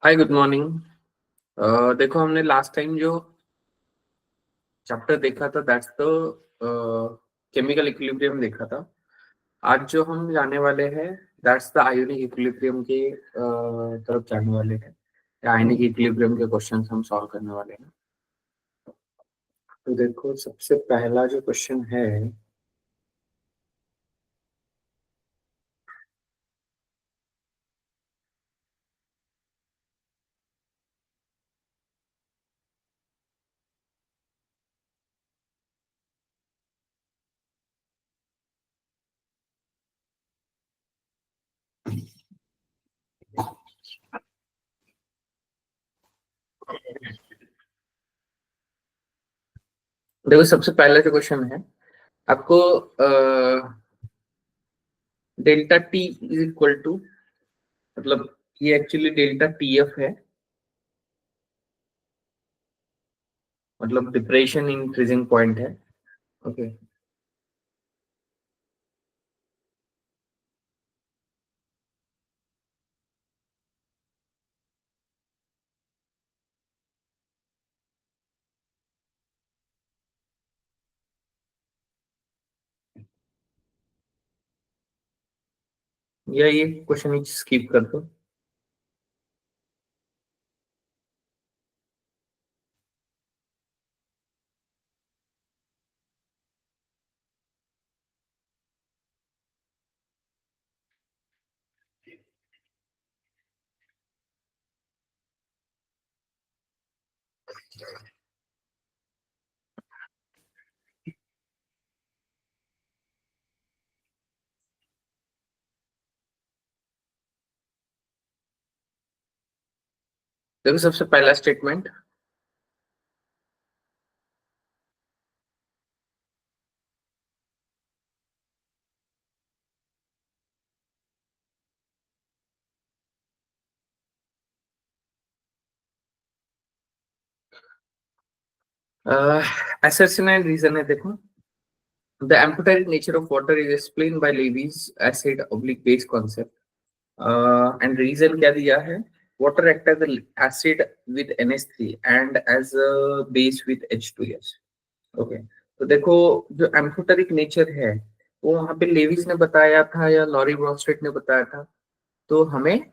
हाय, good morning. देखो, हमने last time जो चैप्टर देखा था दैट्स द केमिकल इक्विलिब्रियम देखा था। आज जो हम जाने वाले हैं दैट्स द आयोनिक इक्विलिब्रियम के तरफ जाने वाले हैं। आयोनिक इक्विलिब्रियम के क्वेश्चंस हम सॉल्व करने वाले हैं। तो देखो, सबसे पहला जो क्वेश्चन है, देखो सबसे पहला जो क्वेश्चन है आपको delta T is equal to, मतलब ये एक्चुअली डेल्टा टी एफ है, मतलब डिप्रेशन इन फ्रीजिंग पॉइंट है। ओके, या ये क्वेश्चन स्किप कर दो। देखो सबसे पहला स्टेटमेंट, assertion and reason है। देखो, the amphoteric nature of water is explained by Levy's acid oblique base concept, and reason क्या दिया है, water act as an acid with NH3 and as a base with H2S। Okay, तो देखो जो amphoteric nature है वो वहां पे लेविस ने बताया था या लॉरी ब्रॉन्स्टेड ने बताया था? तो हमें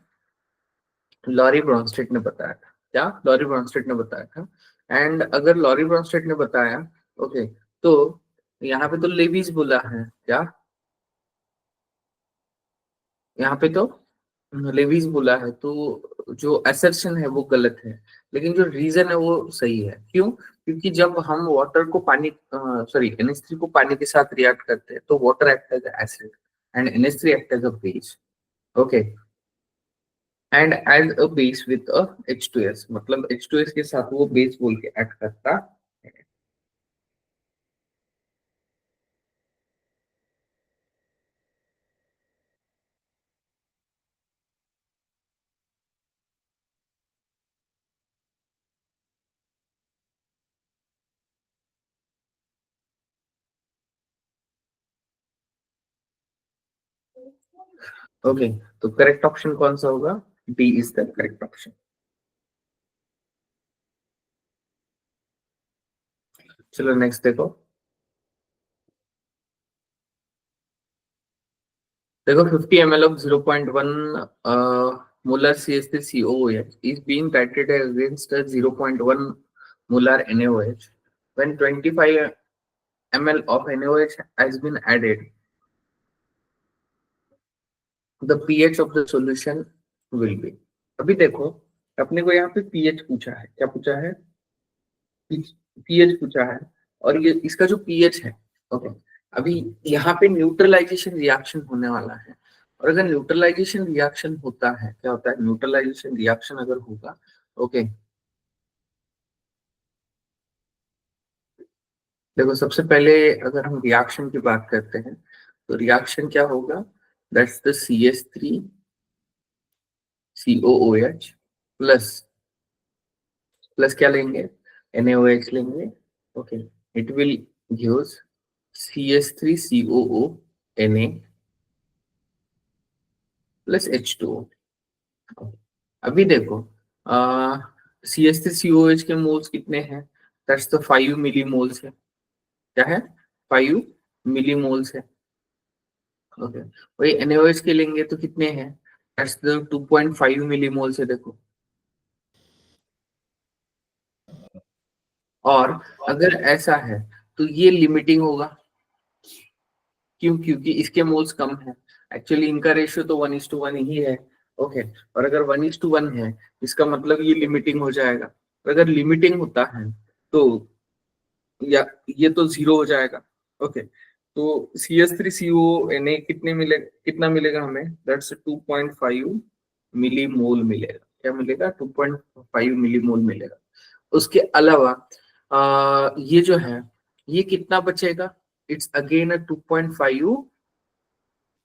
लॉरी ब्रॉन्स्टेड ने बताया था। क्या लॉरी ब्रॉन्स्टेड ने बताया था? एंड अगर लॉरी ब्रॉन्स्टेड ने बताया, ओके, तो यहाँ पे तो लेविस बोला है क्या? यहाँ पे तो लेविस बोला है, तो जो असर्शन है वो गलत है, लेकिन जो रीजन है वो सही है। क्यों? क्योंकि जब हम वाटर को पानी, सॉरी, NH3 को पानी के साथ रिएक्ट करते हैं तो water act as acid and NH3 act as a base. Okay, and as a base with a H2S, मतलब H2S के साथ वो बेस बोल के एक्ट करता है। ओके, तो करेक्ट ऑप्शन कौन सा होगा? B is the correct option. चलो नेक्स्ट देखो। देखो 50 ml of 0.1 molar CH3COOH is being titrated against a 0.1 molar NaOH. When 25 ml of NaOH has been added, the pH of the solution will be। अभी देखो, अपने को यहाँ पे pH पूछा है। क्या पूछा है? pH पूछा है, और ये इसका जो pH है, ओके, अभी यहाँ पे न्यूट्रलाइजेशन रिएक्शन होने वाला है। और अगर न्यूट्रलाइजेशन रिएक्शन होता है, क्या होता है न्यूट्रलाइजेशन रिएक्शन अगर होगा, ओके, देखो सबसे पहले अगर हम रिएक्शन की बात करते हैं तो रिएक्शन क्या होगा? That's the CH3COOH plus, plus क्या लेंगे? NaOH लेंगे। Okay, it will gives CH3COO Na plus H2O। अभी देखो, CH3COH के मोल्स कितने हैं? दैट्स द 5 मिली मोल्स है। क्या है? 5 मिली मोल्स है। ओके, वही NaOH के लेंगे तो कितने हैं? दैट्स द 2.5 मिली मोल्स है। देखो, और अगर ऐसा है तो ये लिमिटिंग होगा। क्यों? क्योंकि इसके मोल्स कम है। एक्चुअली इनका रेशियो तो 1:1 ही है। ओके, और अगर 1:1 है, इसका मतलब ये लिमिटिंग हो जाएगा। और अगर लिमिटिंग होता है तो या ये तो जीरो हो जाएगा। ओके, तो CH3CONA कितना मिलेगा हमें? दैट्स 2.5 मिली मोल मिलेगा। क्या मिलेगा? 2.5 मिली मोल मिलेगा। उसके अलावा ये जो है, ये कितना बचेगा? इट्स अगेन 2.5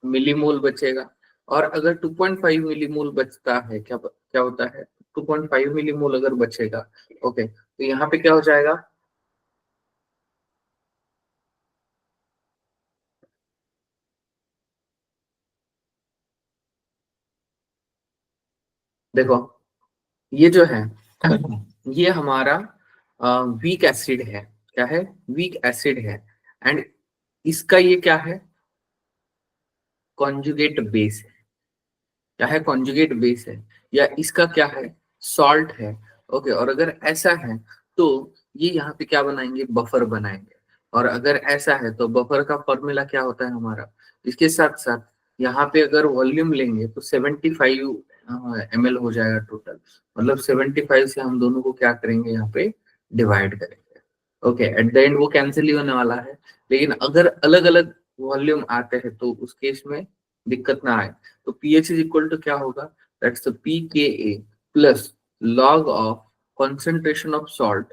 मिलीमोल बचेगा। और अगर 2.5 मिलीमोल बचता है, क्या होता है? 2.5 मिलीमोल अगर बचेगा, ओके, तो यहाँ पे क्या हो जाएगा? देखो, ये जो है, ये हमारा वीक एसिड है। क्या है? वीक एसिड है। एंड इसका ये क्या है? कॉन्जुगेट बेस है। क्या है? कॉन्जुगेट बेस है। या इसका क्या है? सॉल्ट है। ओके, और अगर ऐसा है तो ये यहाँ पे क्या बनाएंगे? बफर बनाएंगे। और अगर ऐसा है तो बफर का फॉर्मूला क्या होता है हमारा? इसके साथ साथ यहाँ पे अगर वॉल्यूम लेंगे तो 75 ml हो जाएगा टोटल। मतलब 75 से हम दोनों को क्या करेंगे? यहाँ पे डिवाइड करेंगे। ओके, एट द एंड वो कैंसिल ही होने वाला है। लेकिन अगर अलग अलग वॉल्यूम आते हैं तो उस केस में दिक्कत ना आए। तो pH इज इक्वल टू क्या होगा? That's the pKa plus log of concentration of salt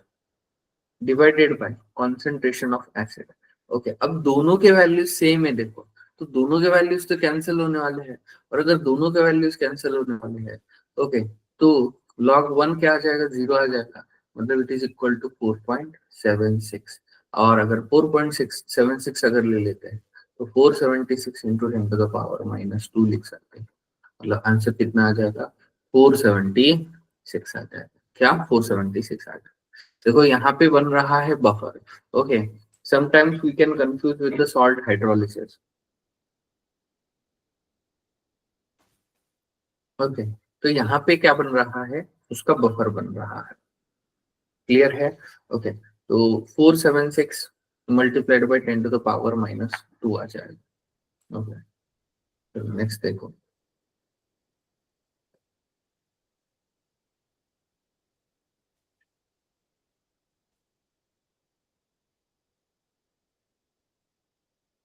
divided bye concentration of acid. Okay, अब दोनों के वैल्यूज सेम है। देखो, तो दोनों के वैल्यूज तो कैंसिल होने वाले हैं। और अगर दोनों के वैल्यूज कैंसिल होने वाले हैं, ओके, तो log 1 क्या आ जाएगा? 0 आ जाएगा। मतलब इट इज इक्वल टू 4.76। और अगर 4.676 अगर ले लेते हैं तो 476 इंटू 10⁻⁻² लिख सकते हैं। मतलब आंसर कितना आ जाएगा? 476 आ जाएगा। क्या? 476 आ जाएगा। देखो, यहाँ पे बन रहा है buffer. Okay, sometimes we can confuse with the salt hydrolysis. Okay, तो यहाँ पे क्या बन रहा है? उसका बफर बन रहा है। क्लियर है? ओके, तो 476 मल्टीप्लाइड बाई 10⁻⁻² आ जाएगा। ओके, नेक्स्ट देखो।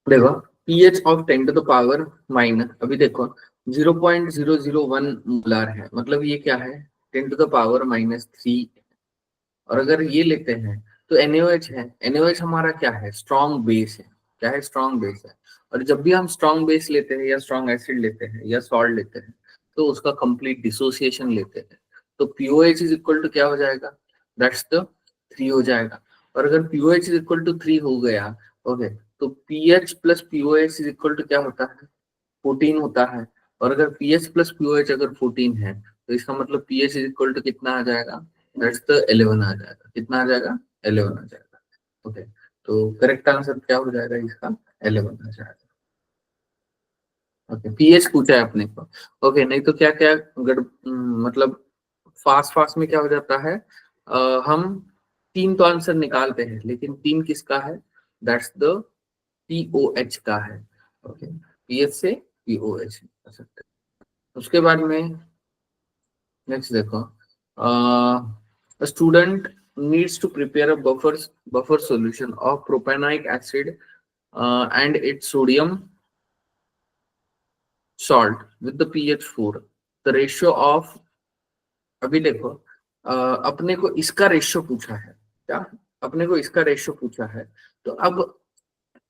देखो, pH ऑफ 10⁻⁻, अभी देखो 0.001 मोलार है। मतलब ये क्या है? 10⁻⁻³ और अगर ये लेते हैं तो NaOH है। NaOH हमारा क्या है? स्ट्रॉन्ग बेस है। क्या है? स्ट्रॉन्ग बेस है। और जब भी हम स्ट्रॉन्ग बेस लेते हैं या स्ट्रॉन्ग एसिड लेते हैं या सॉल्ट लेते हैं तो उसका कंप्लीट डिसोसिएशन लेते हैं। तो POH इज इक्वल टू क्या हो जाएगा? दैट्स द 3 हो जाएगा। और अगर POH इज इक्वल टू 3 हो गया, ओके, तो pH plus POH is equal to क्या होता है? 14 होता है। और अगर पीएच प्लस POH अगर 14 है तो इसका मतलब पीएच इज इक्वल टू कितना आ जाएगा? दैट्स द 11 आ जाएगा। कितना आ जाएगा? 11 आ जाएगा। ओके, तो करेक्ट आंसर क्या हो जाएगा इसका? 11 आ जाएगा। ओके, पीएच पूछा है अपने को। ओके, नहीं तो क्या क्या मतलब फास्ट फास्ट में क्या हो जाता है? हम 3 तो आंसर निकालते हैं, लेकिन 3 किसका है? दैट्स द POH का है। ओके, पीएच से POH कर सकते हैं। उसके बाद में नेक्स्ट देखो, student needs to prepare a buffer solution of propanonic acid and its sodium salt with the pH 4. The ratio of, अभी देखो, अपने को इसका रेशियो पूछा है। क्या? अपने को इसका रेशियो पूछा है। तो अब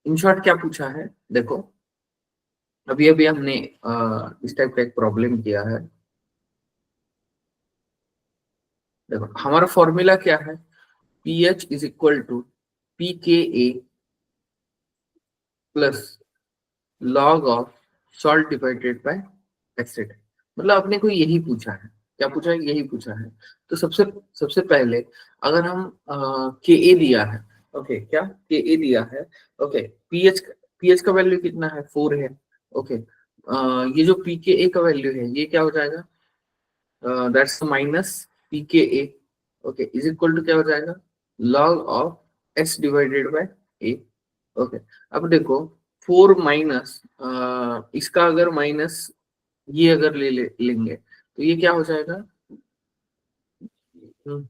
इन शॉर्ट क्या पूछा है? देखो, अभी अभी हमने इस टाइप का एक प्रॉब्लम किया है। देखो, हमारा फॉर्मूला क्या है? pH is equal to pKa plus log of salt divided by acid. मतलब अपने को यही पूछा है। क्या पूछा है, यही पूछा है। तो सबसे सबसे पहले अगर हम के ए दिया है, ओके, क्या के ए दिया है, ओके, पीएच का वैल्यू कितना है, 4 है, ओके, ये जो पी के ए का वैल्यू है ये क्या हो जाएगा, दैट्स माइनस पी के ए, ओके, इज इक्वल टू क्या हो जाएगा, log of S divided by A, okay. अब देखो 4 माइनस इसका अगर माइनस ये अगर लेंगे तो ये क्या हो जाएगा, हम्म,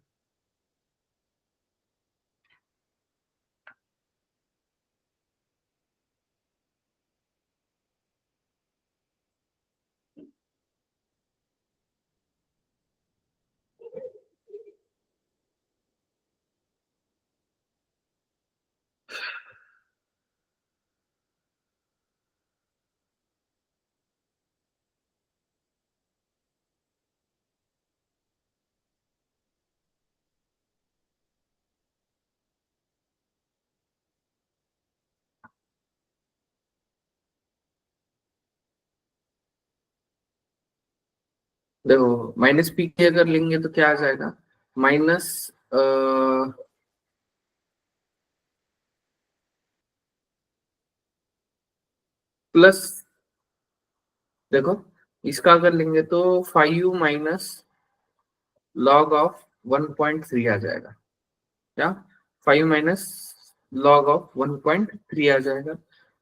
देखो माइनस पी के अगर लेंगे तो क्या आ जाएगा, माइनस प्लस, देखो इसका अगर लेंगे तो 5 माइनस लॉग ऑफ 1.3 आ जाएगा, क्या 5 माइनस लॉग ऑफ 1.3 आ जाएगा,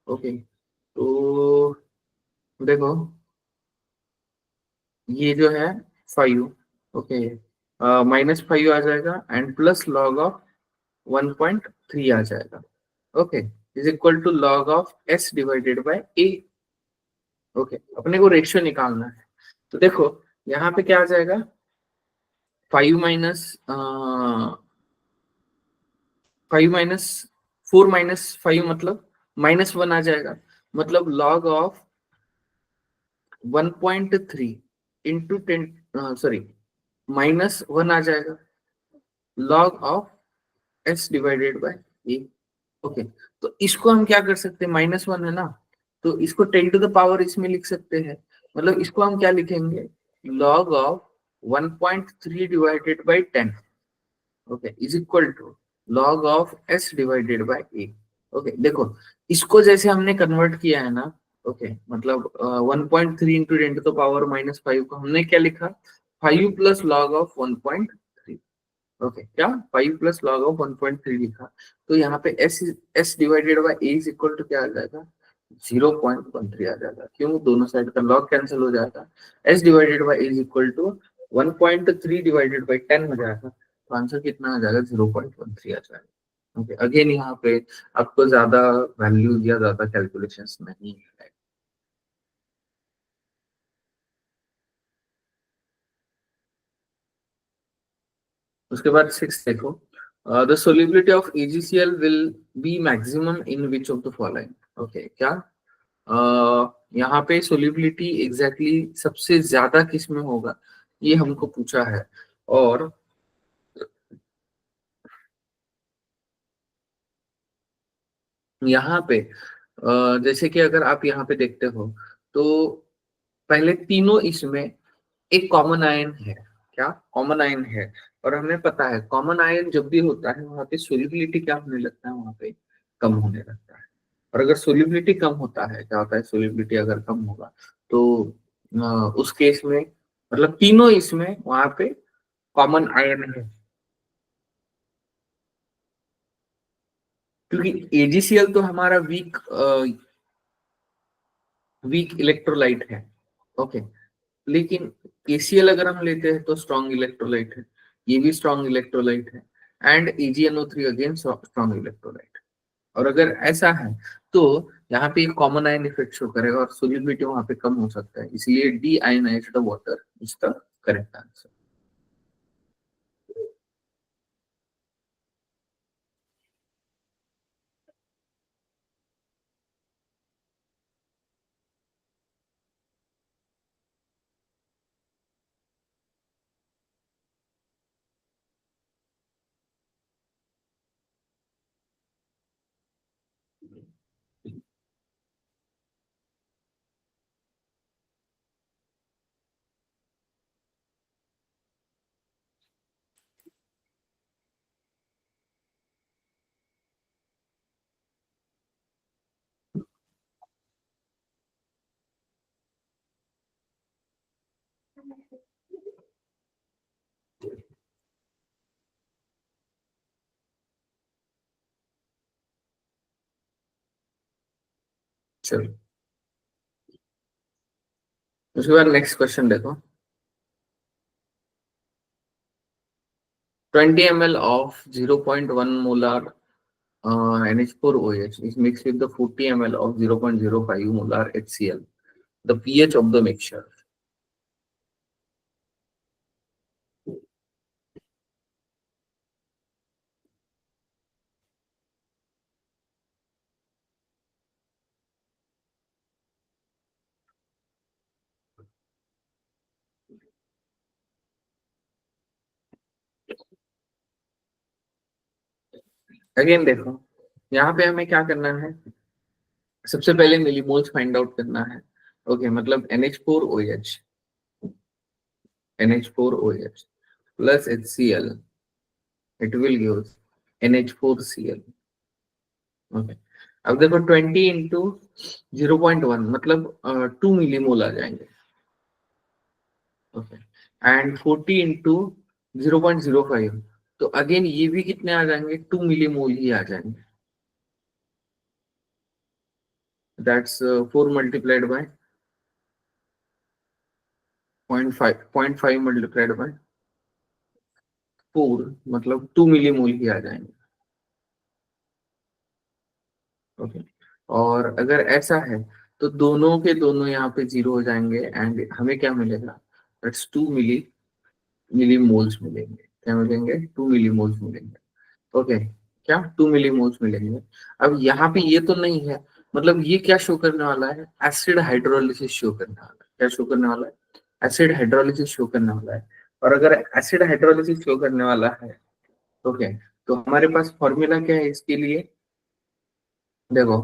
ओके। तो देखो ये जो है 5, ओके, -5 आ जाएगा एंड प्लस लॉग ऑफ 1.3 आ जाएगा, okay, is equal to log of S divided by A, okay. अपने को रेशियो निकालना है, तो देखो यहाँ पे क्या आ जाएगा, 5 माइनस 4 माइनस 5 मतलब -1 आ जाएगा, मतलब लॉग ऑफ 1.3 इंटू 10, सॉरी, -1 आ जाएगा, log of S divided by A, okay. तो इसको हम क्या कर सकते हैं, -1 है ना, तो इसको 10 टू द पावर इसमें लिख सकते हैं, मतलब इसको हम क्या लिखेंगे, log of 1.3 divided by 10, okay, is equal to log of S divided by A, okay. देखो इसको जैसे हमने कन्वर्ट किया है ना, ओके, मतलब 1.3 इंटू 10 टू द पावर -5 को हमने क्या लिखा, 5 प्लस लॉग ऑफ 1.3, ओके, क्या 5 प्लस लॉग ऑफ 1.3 लिखा, तो यहाँ पे S divided by A is equal to क्या आ जाएगा, 0.13 आ जाएगा, क्यों, दोनों साइड का लॉग कैंसिल हो जाएगा, S divided by A is equal to 1.3 divided by 10 हो जाएगा, तो आंसर कितना आ जाएगा, 0.13 आ जाएगा, ओके। अगेन यहाँ पे आपको ज्यादा वैल्यू या ज्यादा कैलकुलेशंस नहीं है। उसके बाद 6 देखो, the solubility of AgCl will be maximum in which of the following, okay, क्या यहाँ पे सोलिबिलिटी एग्जैक्टली सबसे ज्यादा किस में होगा, ये हमको पूछा है। और यहाँ पे जैसे कि अगर आप यहाँ पे देखते हो तो पहले तीनों इसमें एक कॉमन आयन है, क्या कॉमन आयन है, और हमें पता है कॉमन आयन जब भी होता है वहां पे सोलिबिलिटी क्या होने लगता है, वहां पे कम होने लगता है। और अगर सोलिबिलिटी कम होता है, क्या होता है, सोलिबिलिटी अगर कम होगा तो अ, उस केस में मतलब तीनों इसमें वहां पे कॉमन आयन है, क्योंकि एजीसीएल तो हमारा वीक इलेक्ट्रोलाइट है, ओके, लेकिन केसीएल अगर हम लेते हैं तो स्ट्रॉन्ग इलेक्ट्रोलाइट है, ये भी स्ट्रॉन्ग इलेक्ट्रोलाइट है, and AgNO3 again strong electrolyte. और अगर ऐसा है तो यहाँ पे एक कॉमन आयन इफेक्ट शो करेगा और सोल्यूबिलिटी वहां पे कम हो सकता है, इसलिए D ionised water is the correct answer. चलो उसके बाद नेक्स्ट क्वेश्चन देखो। 20 ml of 0.1 molar NH4OH is mixed with the 40 ml of 0.05 molar HCl. The pH of the mixture. Again देखो, यहाँ पे हमें क्या करना है, सबसे पहले मिलीमोल्स फाइंड आउट करना है। ओके मतलब NH4OH plus HCl, it will give NH4Cl. Okay अब देखो 20 इंटू 0.1 मतलब 2 मिलीमोल आ जाएंगे। ओके एंड 40 इंटू 0.05 तो अगेन ये भी कितने आ जाएंगे, 2 मिलीमोल ही आ जाएंगे। That's 4 multiplied by 0.5 multiplied by 4 मतलब 2 मिलीमोल ही आ जाएंगे। ओके और अगर ऐसा है तो दोनों के दोनों यहाँ पे जीरो हो जाएंगे एंड हमें क्या मिलेगा, दैट्स 2 मिलीमोल्स मिलेंगे। क्या मिलेंगे, 2 मिलीमोल्स मिलेंगे। ओके क्या 2 मिलीमोल्स मिलेंगे। अब यहाँ पे ये तो नहीं है, मतलब ये क्या शो करने वाला है, एसिड हाइड्रोलिसिस शो करने वाला है। क्या शो करने वाला है, एसिड हाइड्रोलिसिस शो करने वाला है। और अगर एसिड हाइड्रोलिसिस शो करने वाला है ओके तो हमारे पास फॉर्मूला क्या है इसके लिए, देखो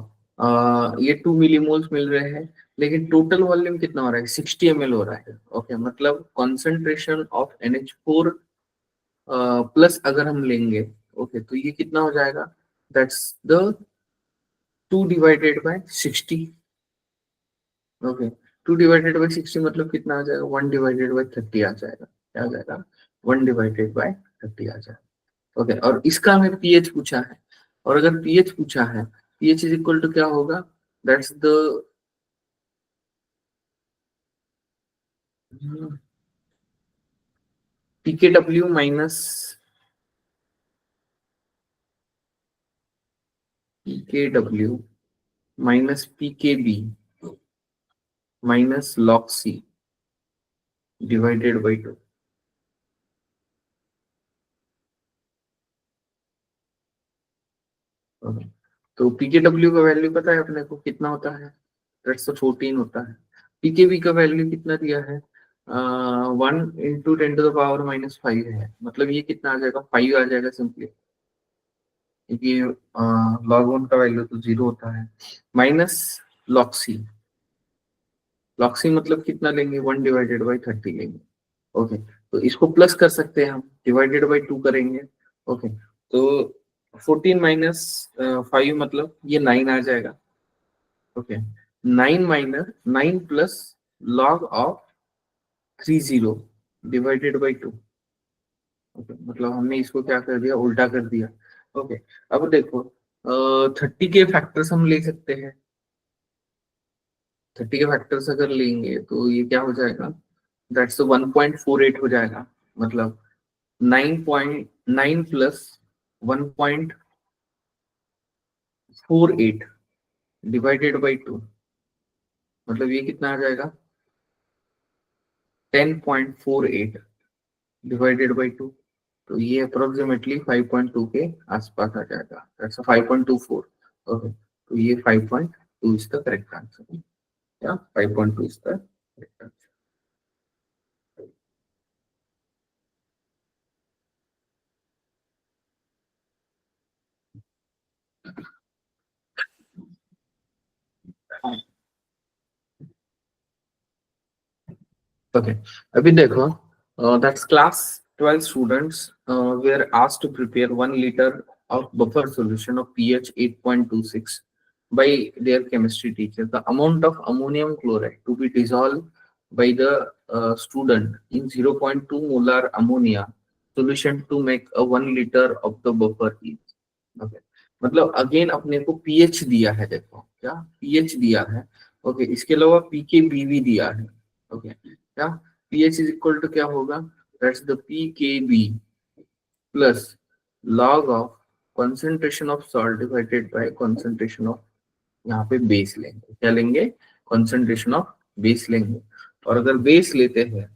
ये 2 मिलीमोल्स मिल रहे हैं लेकिन टोटल वॉल्यूम कितना हो रहा है, 60 ml हो रहा है। ओके मतलब कॉन्सेंट्रेशन ऑफ NH4 प्लस अगर हम लेंगे ओके तो ये कितना हो जाएगा, that's the 2 divided by 60। Okay 2 divided by 60 मतलब कितना आ जाएगा, 1 डिवाइडेड बाय 30 आ जाएगा। क्या आ जाएगा, 1 डिवाइडेड बाय 30 आ जाएगा। ओके और इसका हमें पीएच पूछा है, और अगर पीएच पूछा है, पीएच इज इक्वल टू क्या होगा, that's the pKw minus pKw minus pKb minus log C divided by 2। तो pKw का वैल्यू पता है अपने को कितना होता है, दैट्स 14 होता है। pKb का वैल्यू कितना दिया है, 1 × 10⁻⁻5 है, मतलब ये कितना आ जाएगा, 5 आ जाएगा सिंपली, क्योंकि log 1 का वैल्यू तो 0 होता है, minus log C। log C मतलब कितना लेंगे, 1 डिवाइडेड बाई 30 लेंगे। ओके तो इसको प्लस कर सकते हैं हम, डिवाइडेड बाई 2 करेंगे। ओके तो 14 माइनस 5 मतलब ये 9 आ जाएगा। Okay 9 plus log of 30 divided by 2। Okay मतलब हमने इसको क्या कर दिया, उल्टा कर दिया। ओके अब देखो 30 के फैक्टर्स हम ले सकते हैं, 30 के फैक्टर्स अगर लेंगे तो ये क्या हो जाएगा, दैट्स 1.48 हो जाएगा। मतलब 9.9 प्लस 1.48 डिवाइडेड बाई 2 मतलब ये कितना आ जाएगा, 10.48 डिवाइडेड बाई 2। तो ये अप्रोक्सीमेटली 5.2 के आसपास आ जाएगा, दैट्स 5.24। ओके तो ये 5.2 इज द करेक्ट आंसर। या 5.2 is the correct answer. Okay अभी देखो that's class 12 students were asked to prepare 1 liter of buffer solution of pH 8.26 by their chemistry teacher. The amount of ammonium chloride to be dissolved by the student in 0.2 molar ammonia solution to make a 1 liter of the buffer is. Okay. मतलब again अपने को pH दिया है, देखो क्या pH दिया है। Okay, इसके अलावा पीकेबी भी दिया है। ओके, क्या पीएच इज इक्वल टू क्या होगा, that's the pKb plus log of concentration of salt divided by concentration of, यहाँ पे बेस लेंगे, क्या लेंगे, concentration of बेस लेंगे। और अगर बेस लेते हैं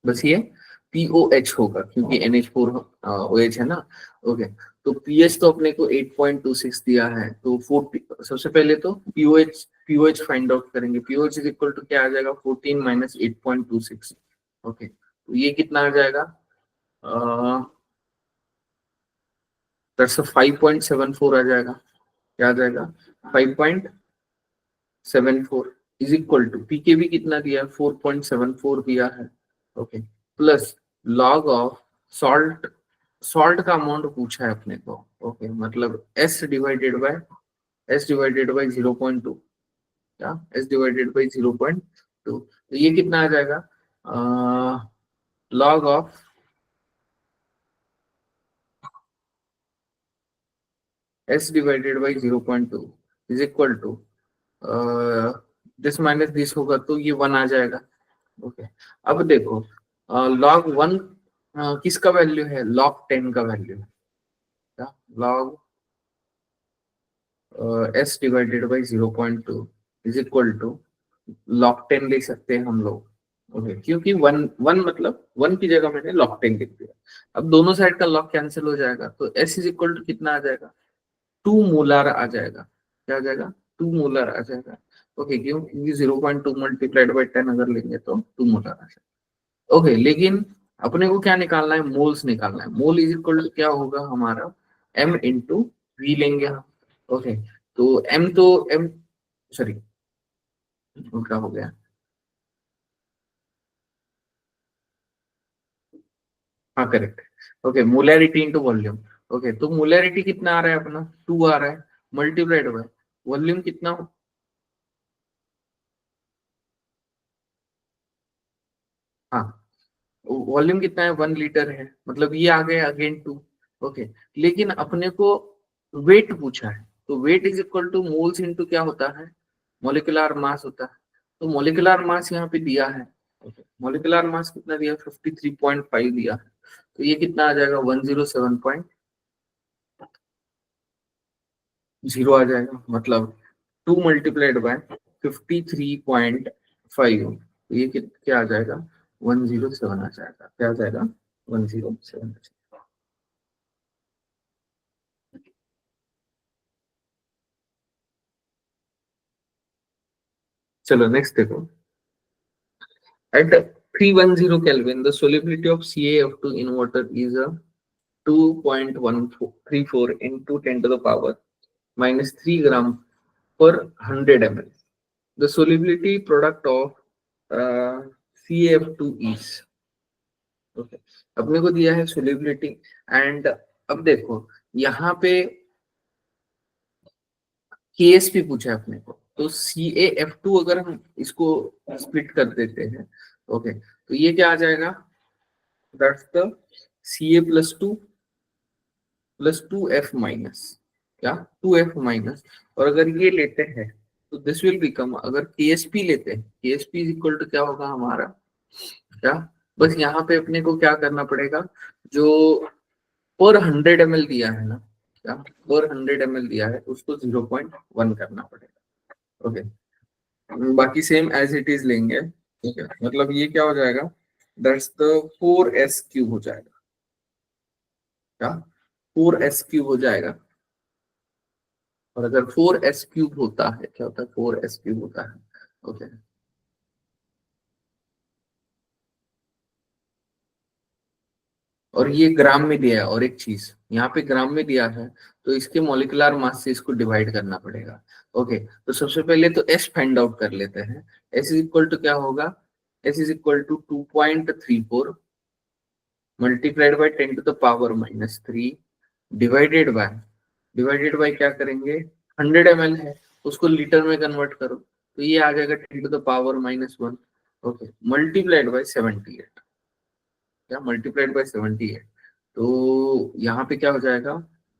बस ये POH होगा क्योंकि NH4 OH है ना। ओके, तो पीएच तो अपने को 8.26 दिया है, तो 40 सबसे पहले तो POH फाइंड आउट करेंगे। POH इज इक्वल टू क्या आ जाएगा, 14 माइनस 8.26। ओके, तो ये कितना आ जाएगा, दैट्स 5.74 आ जाएगा। क्या आ जाएगा, 5.74 इज इक्वल टू पीकेबी कितना दिया है, 4.74 दिया है। Okay, plus log of salt, salt का अमाउंट पूछा है अपने को। ओके, मतलब S डिवाइडेड बाय 0.2, क्या S डिवाइडेड बाय 0.2, तो ये कितना आ जाएगा, log of S divided by 0.2 is equal to this minus this होगा तो ये 1 आ जाएगा। ओके, अब देखो लॉग 1 किसका वैल्यू है, लॉग 10 का वैल्यू है, क्या log S divided by 0.2 is equal to log 10 ले सकते हैं हम लोग। ओके, क्योंकि वन वन मतलब 1 की जगह मैंने लॉग 10 लिख दिया। अब दोनों साइड का लॉग कैंसिल हो जाएगा तो S इज इक्वल टू कितना आ जाएगा, 2 मोलार आ जाएगा। क्या आ जाएगा, 2 मोलार आ जाएगा। ओके, क्यों, क्योंकि 0.2 मल्टीप्लाइड बाई 10 अगर लेंगे तो 2 मोलार आ जाएगा। ओके, लेकिन अपने को क्या निकालना है, मोल्स निकालना है। मोल इज इक्वल टू क्या होगा हमारा, M इंटू वी लेंगे हम। ओके, तो M तो M, सॉरी उल्टा हो गया, हाँ correct. Okay, molarity into volume. Okay, तो मोलैरिटी कितना आ रहा है अपना, 2 आ रहा है, मल्टीप्लाइड बाय वॉल्यूम कितना, हाँ वॉल्यूम कितना है, 1 लीटर है, मतलब ये आ गया अगेन 2। ओके, लेकिन अपने को वेट पूछा है, तो weight is equal to moles into क्या होता है, मोलिकुलर मास होता है। तो मोलिकुलर मास यहाँ पे दिया है। ओके, मोलिकुलर मास कितना दिया, 53.5 दिया है, तो ये कितना आ जाएगा, 107.0 आ जाएगा। मतलब 2 मल्टीप्लाइड बाय 53.5, तो ये क्या आ जाएगा, 107 आ जाएगा। क्या आ जाएगा, 107। चलो नेक्स्ट देखो, at 310 Kelvin the solubility of CaF2 in water is a 2.134 into 10 to the power minus 3 gram per 100 ml. The solubility product of CaF2 is, okay, अपने को दिया है solubility and अब देखो यहाँ पे KSP पूछा है अपने को, तो CaF2 अगर हम इसको स्प्लिट कर देते हैं, ओके, तो ये क्या आ जाएगा, that's the Ca plus two F minus, क्या 2F माइनस, और अगर ये लेते हैं तो दिस विल बिकम, अगर KSP लेते हैं, KSP इज इक्वल टू क्या होगा हमारा, क्या, बस यहाँ पे अपने को क्या करना पड़ेगा, जो पर 100 ml दिया है ना, क्या पर 100 ml दिया है उसको 0.1 करना पड़ेगा। ओके, बाकी सेम एज इट इज लेंगे। ठीक है, मतलब ये क्या हो जाएगा, दैट्स द 4S³ हो जाएगा। क्या 4S³ हो जाएगा, और अगर 4S³ होता है, क्या होता है, 4S³ होता है। ओके, और ये ग्राम में दिया है, और एक चीज यहाँ पे ग्राम में दिया है, तो इसके मॉलिक्यूलर मास से इसको डिवाइड करना पड़ेगा। ओके, तो सबसे पहले तो S फाइंड आउट कर लेते हैं। S इज इक्वल टू क्या होगा, S is equal to 2.34 multiplied by 10⁻³ divided by क्या करेंगे, 100 ml है, उसको लीटर में कन्वर्ट करो तो ये आ जाएगा 10⁻⁻1। ओके, मल्टीप्लाइड बाय 78, क्या मल्टीप्लाइड बाय 78, तो यहाँ पे क्या हो जाएगा,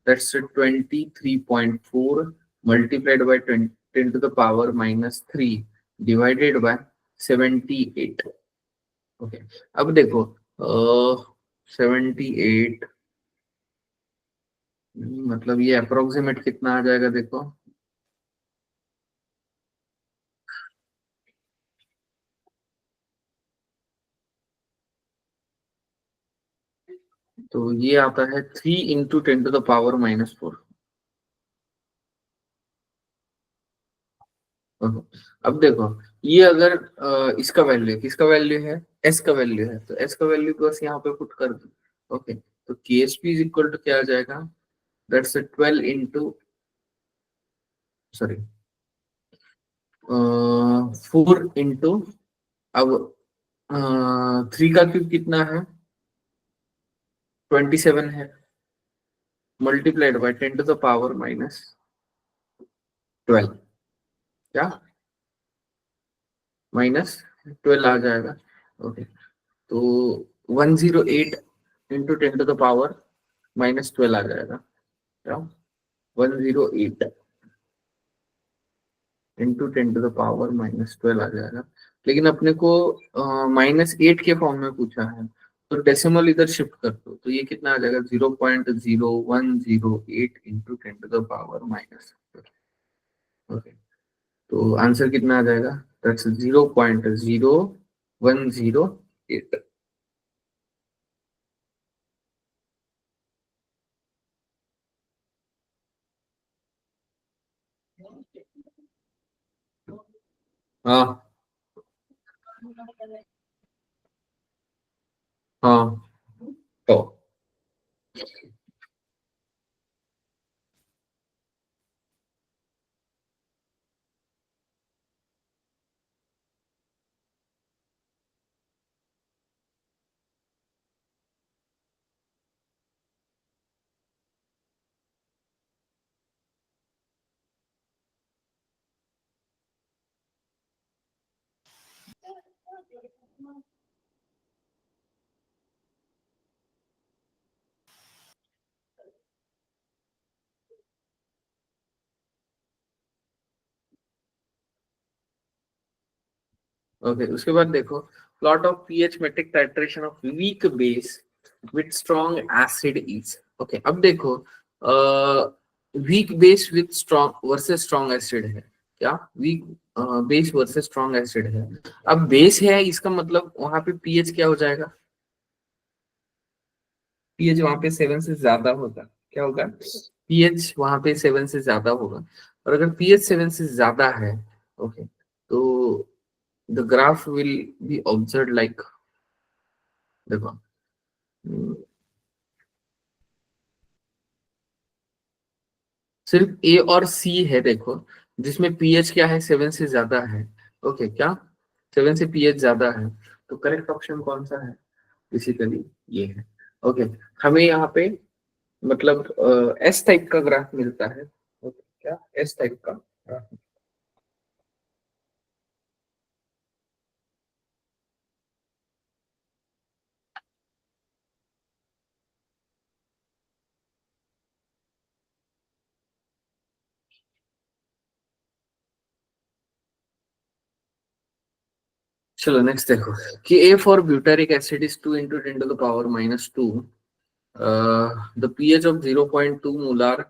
that's 23.4 multiplied by 10⁻³ divided bye 78। Okay, अब देखो 78, मतलब ये अप्रोक्सीमेट कितना आ जाएगा देखो, तो ये आता है 3 × 10⁻⁻4। अब देखो, ये अगर इसका वैल्यू, किसका वैल्यू है, एस का वैल्यू है, तो एस का वैल्यू बस यहाँ पे पुट कर दो। ओके, तो K S P is equal to क्या आ जाएगा, दैट्स 12 इंटू, सॉरी 4 इंटू, अब 3 का क्यूब कितना है, 27 है, मल्टीप्लाइड बाय 10⁻⁻12, क्या -12 आ जाएगा। ओके, तो 108 × 10⁻⁻12 आ जाएगा, क्या 108 इंटू 10⁻⁻12 आ जाएगा। लेकिन अपने को -8 के फॉर्म में पूछा है, तो डेसिमल इधर शिफ्ट कर दो, तो ये कितना आ जाएगा, 0.0108 इंटू 10⁻⁻12। ओके, तो आंसर कितना आ जाएगा, दैट्स 0.0108। हाँ हाँ, तो ओके, उसके बाद देखो, plot of pH metric titration of weak base with strong acid is. Okay, अब देखो weak base with strong versus strong acid है, क्या weak base versus strong acid है। अब बेस है, इसका मतलब वहां पे पीएच क्या हो जाएगा, पीएच वहां पे 7 से ज्यादा होगा, क्या होगा, पीएच वहां पे 7 से ज्यादा होगा। और अगर पीएच 7 से ज्यादा है, ओके, तो the graph will be observe like, देखो सिर्फ ए और सी है देखो, जिसमें पीएच क्या है, 7 से ज्यादा है। ओके, क्या 7 से पीएच ज्यादा है, तो करेक्ट ऑप्शन कौन सा है, बेसिकली ये है। ओके, हमें यहाँ पे मतलब एस टाइप का ग्राफ मिलता है। ओके, क्या एस टाइप का ग्राफ। चलो नेक्स्ट देखो, कि A for butyric acid is 2 × 10⁻², the pH of 0.2 molar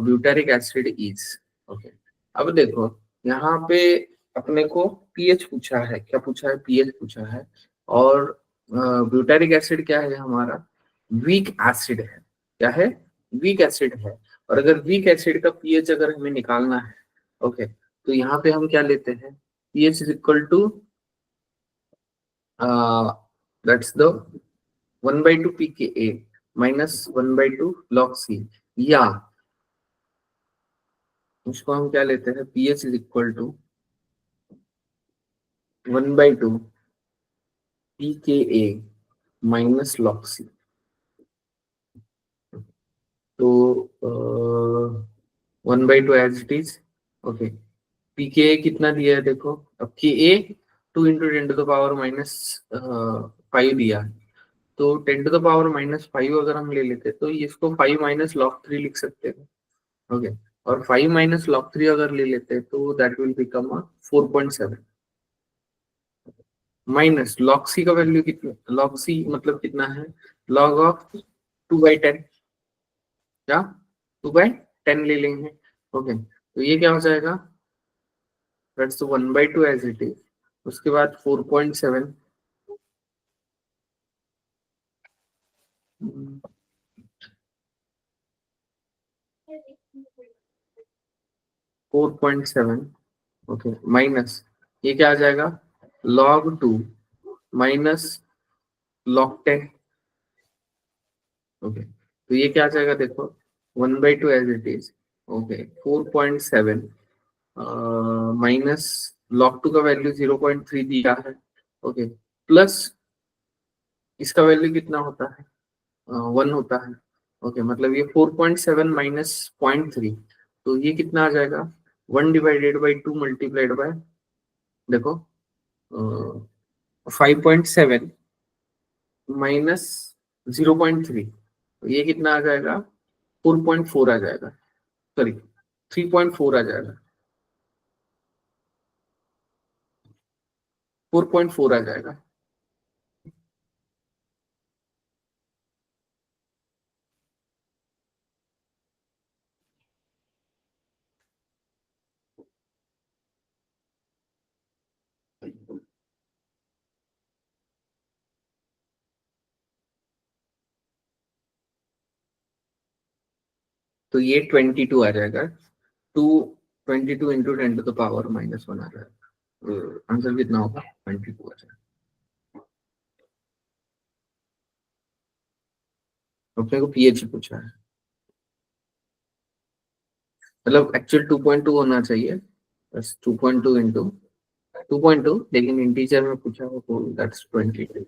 butyric acid is. Okay, अब देखो यहाँ पे अपने को पीएच पूछा है, क्या पूछा है, पीएच पूछा है, और ब्यूटारिक एसिड क्या है हमारा, वीक एसिड है, क्या है, वीक एसिड है। और अगर वीक एसिड का पीएच अगर हमें निकालना है, ओके, तो यहाँ पे हम क्या लेते हैं, pH is equal to that's the 1/2 pKa -1/2 log C, या उसको हम क्या लेते हैं, pH is equal to 1/2 pKa minus log c. तो 1/2 as it is. Okay, pK कितना दिया है देखो, अब के ए 2 इंटू 10⁻⁻5 दिया है, तो 10⁻⁻5 अगर हम ले लेते तो इसको 5 माइनस लॉग 3 लिख सकते हैं। ओके, और 5 माइनस लॉग 3 अगर ले लेते तो that will become 4.7 minus log c का वैल्यू कितना, लॉग सी मतलब कितना है, लॉग ऑफ 2/10, क्या 2/10 ले लेंगे। ओके, तो ये क्या हो जाएगा, दैट्स 1/2 एज इट इज, उसके बाद 4.7 4.7। ओके, माइनस ये क्या आ जाएगा, log 2 माइनस log 10। ओके, तो ये क्या आ जाएगा देखो, 1/2 as it is. Okay, 4.7 minus log 2 का वैल्यू 0.3 दिया है। ओके, प्लस इसका वैल्यू कितना होता है, 1 होता है। ओके, मतलब ये 4.7 माइनस 0.3, तो ये कितना आ जाएगा, 1/2 मल्टीप्लाइड बाय, देखो 5.7 माइनस 0.3, तो ये कितना आ जाएगा, 4.4 आ जाएगा, सॉरी 3.4 आ जाएगा, 4.4 आ जाएगा। तो ये 22 आ जाएगा, 22 इंटू 10⁻⁻1 आ जाएगा, आंसर कितना होगा, 22 आ जाएगा। अपने को पीएच पूछा है, मतलब एक्चुअल 2.2 होना चाहिए, बस 2.2 इंटू 2.2, लेकिन इंटीजर में पूछा हो तो दैट्स 22।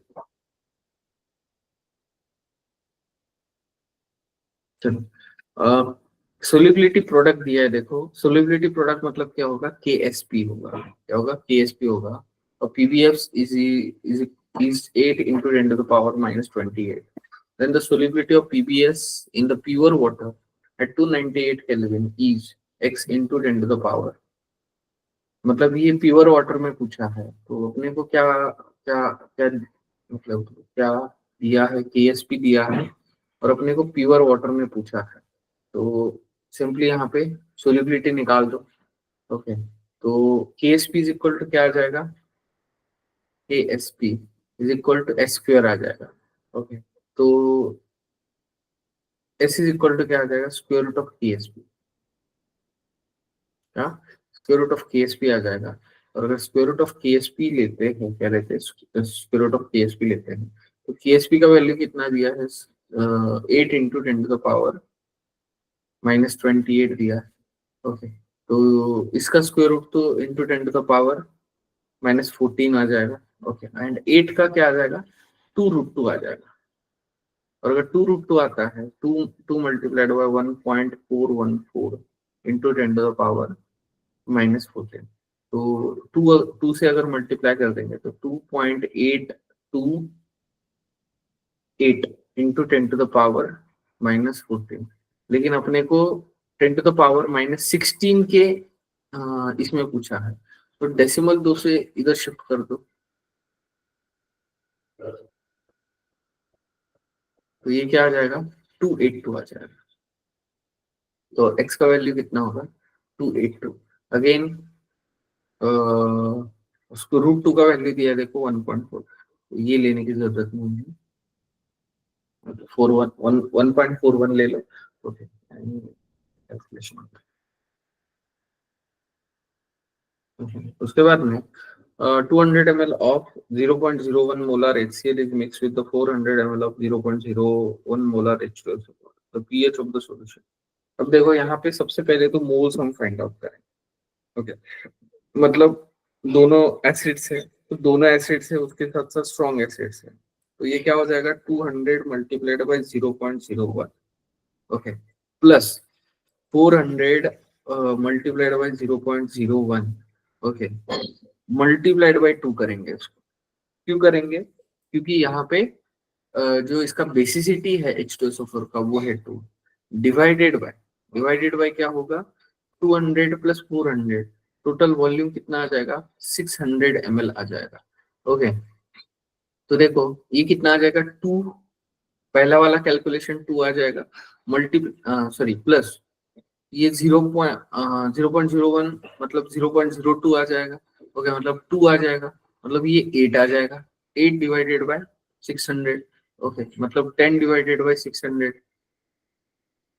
चलो, सोलिबिलिटी प्रोडक्ट दिया है, देखो सोलिबिलिटी प्रोडक्ट मतलब क्या होगा, केएसपी होगा, क्या होगा, केएसपी होगा, और PBF is 8 into 10⁻⁻28। Then the solubility of PBS in the pure water at 298 Kelvin is x into 10 to the power, मतलब ये प्योर वाटर में पूछा है, तो अपने को क्या क्या क्या मतलब क्या दिया है, केएसपी दिया है, और अपने को प्योर वाटर में पूछा है, तो सिंपली यहाँ पे सोलिबिलिटी निकाल दो। ओके, तो केएसपी इज इक्वल टू क्या आ जाएगा, Ksp is equal to s square आ जाएगा। ओके, तो एस इज इक्वल टू क्या आ जाएगा, स्क्वायर रूट ऑफ केएसपी, क्या स्क्वायर रूट ऑफ केएसपी आ जाएगा। और अगर स्क्वायर रूट ऑफ केएसपी लेते हैं, क्या लेते हैं, स्क्वायर रूट ऑफ केएसपी लेते हैं, तो केएसपी का वैल्यू कितना दिया है, 8 इंटू 10⁻⁻28 दिया है। ओके, तो इसका स्क्वायर रूट तो इंटू 10⁻⁻14 आ जाएगा। ओके, एंड 8 का क्या आ जाएगा, 2√2 आ जाएगा, और अगर 2√2 आता है, 2 मल्टीप्लाइड बाय 1.414 इंटू 10⁻⁻14, तो 2 से अगर मल्टीप्लाई कर देंगे तो 2.828 इंटू 10⁻⁻14, लेकिन अपने को 10⁻⁻16 के इसमें पूछा है, तो डेसिमल 2 से इधर शिफ्ट कर दो, तो ये क्या आ जाएगा, 282 आ जाएगा। तो x का वैल्यू कितना होगा, 282। अगेन उसको √2 का वैल्यू दिया है, देखो 1.4, तो ये लेने की जरूरत नहीं है, 1.41 ले लो। Okay, calculation. उसके बाद में 200 ml of 0.01 molar HCl is mix with the 400 ml of 0.01 molar H2O, the pH of the solution. अब देखो यहाँ पे सबसे पहले तो मोल्स हम फाइंड आउट करें। ओके, मतलब दोनों एसिड्स है, तो दोनों एसिड्स है, उसके साथ साथ स्ट्रॉन्ग एसिड्स है, तो ये क्या हो जाएगा 200 multiplied by 0.01, okay, plus 400 multiplied by 0.01, okay, multiplied by 2 करेंगे इसको। क्यों करेंगे? क्योंकि यहाँ पे जो इसका बेसिसिटी है H2SO4 का वो है 2, डिवाइडेड बाय क्या होगा 200 प्लस 400, टोटल वॉल्यूम कितना आ जाएगा 600 ml आ जाएगा, ओके। तो देखो ये कितना आ जाएगा 2, पहला वाला कैलकुलेशन 2 आ जाएगा, मल्टी सॉरी प्लस ये 0.01 मतलब 0.02 आ जाएगा, ओके, मतलब 2 आ जाएगा, मतलब ये 8 आ जाएगा, 8 डिवाइडेड बाय 600, ओके, मतलब 10 डिवाइडेड बाय 600,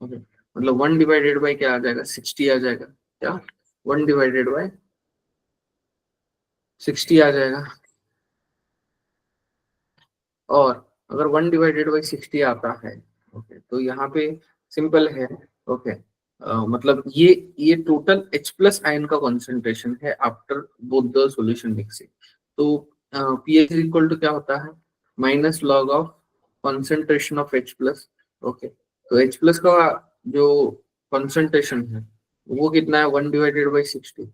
ओके, मतलब 1 डिवाइडेड बाय क्या आ जाएगा 60 आ जाएगा, क्या 1 डिवाइडेड बाय 60 आ जाएगा। और अगर 1 डिवाइडेड बाई 60 आता है, ओके, तो यहाँ पे सिंपल है, ओके, मतलब ये टोटल H प्लस आयन का कॉन्सेंट्रेशन है after both the solution mixing. तो pH इक्वल टू क्या होता है minus log of concentration of H plus, okay, तो H प्लस का जो कॉन्सेंट्रेशन है वो कितना है 1 डिवाइडेड बाई 60,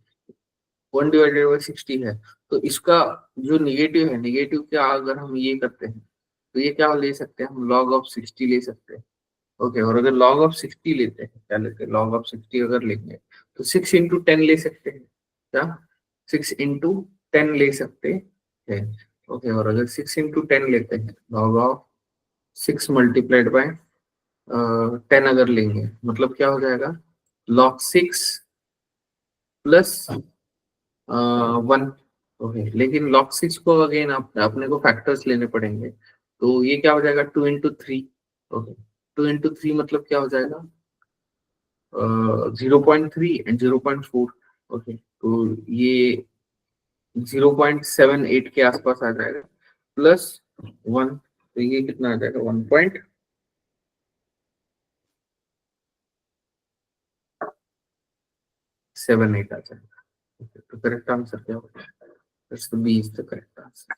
1 डिवाइडेड बाई 60 है, तो इसका जो निगेटिव है, निगेटिव क्या अगर हम ये करते हैं तो ये क्या ले सकते हैं हम लॉग ऑफ 60 ले सकते हैं, ओके, और अगर log ऑफ 60 लेते हैं, क्या लेते हैं log ऑफ 60 अगर लेंगे तो 6 इंटू 10 ले सकते हैं, क्या 6 इंटू 10 ले सकते हैं, ओके, और अगर 6 इंटू 10 लेते हैं log ऑफ 6 मल्टीप्लाइड बाय 10 अगर लेंगे मतलब क्या हो जाएगा log 6 प्लस 1, ओके, लेकिन log 6 को अगेन अपने को फैक्टर्स लेने पड़ेंगे, तो ये क्या हो जाएगा 2 इंटू 3, ओके, 2 इंटू 3 मतलब क्या हो जाएगा 0.3 एंड 0.4, ओके, तो ये 0.78 के आसपास आ जाएगा प्लस 1, तो ये कितना आ जाएगा 1.78 आ जाएगा, okay, तो करेक्ट आंसर क्या होगा, B is the correct answer.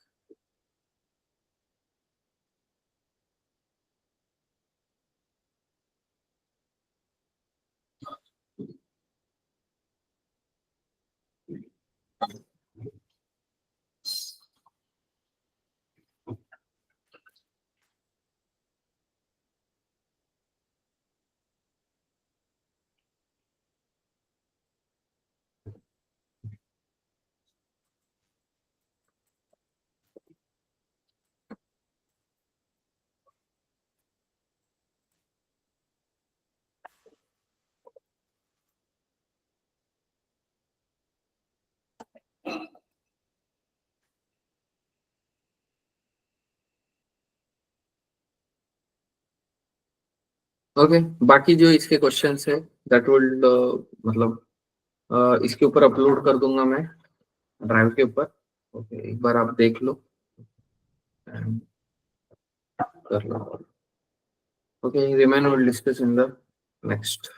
Okay, बाकी जो इसके क्वेश्चंस है दैट विल मतलब इसके ऊपर अपलोड कर दूंगा मैं ड्राइव के ऊपर, ओके, एक बार आप देख लो and कर लो, okay, remain will discuss in the next.